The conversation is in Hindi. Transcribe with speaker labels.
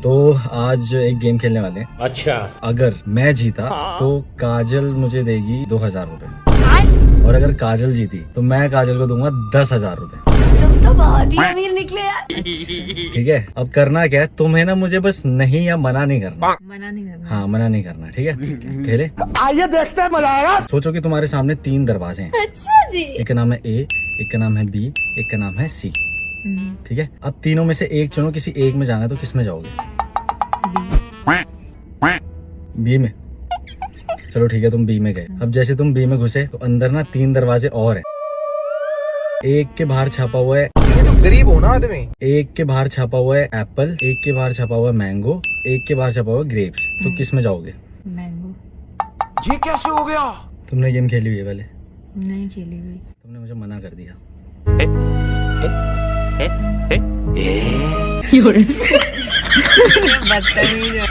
Speaker 1: तो आज एक गेम खेलने वाले हैं।
Speaker 2: अच्छा,
Speaker 1: अगर मैं जीता तो काजल मुझे देगी 2000 रुपए, और अगर काजल जीती तो मैं काजल को दूंगा 10,000 रुपए।
Speaker 3: तुम तो बहुत ही अमीर निकले यार।
Speaker 1: ठीक है, अब करना क्या है, तुम्हें ना मुझे बस नहीं या मना नहीं करना।
Speaker 3: मना नहीं करना।
Speaker 1: हाँ, मना नहीं करना, ठीक है। खेले,
Speaker 2: आइए देखते हैं, मजा आएगा।
Speaker 1: सोचो कि तुम्हारे सामने 3 दरवाजे हैं।
Speaker 3: अच्छा जी।
Speaker 1: एक का नाम है ए, एक का नाम है बी, एक का नाम है सी। ठीक है, अब तीनों में से एक चुनो, किसी एक में जाना है, तो किस में जाओगे? बी में। चलो ठीक है, तुम बी में गए। अब जैसे तुम बी में घुसे तो अंदर ना 3 दरवाजे और हैं। एक के बाहर छापा हुआ है,
Speaker 2: गरीब हो ना आदमी।
Speaker 1: एक के बाहर छापा हुआ है एप्पल, एक के बाहर छापा हुआ है मैंगो, एक के बाहर छापा हुआ है ग्रेप्स। तो किस में जाओगे?
Speaker 3: मैंगो।
Speaker 2: ये कैसे हो गया?
Speaker 1: तुमने गेम खेली हुई है पहले?
Speaker 3: नहीं खेली हुई।
Speaker 1: तुमने मुझे मना कर दिया।
Speaker 3: बदतमीज है।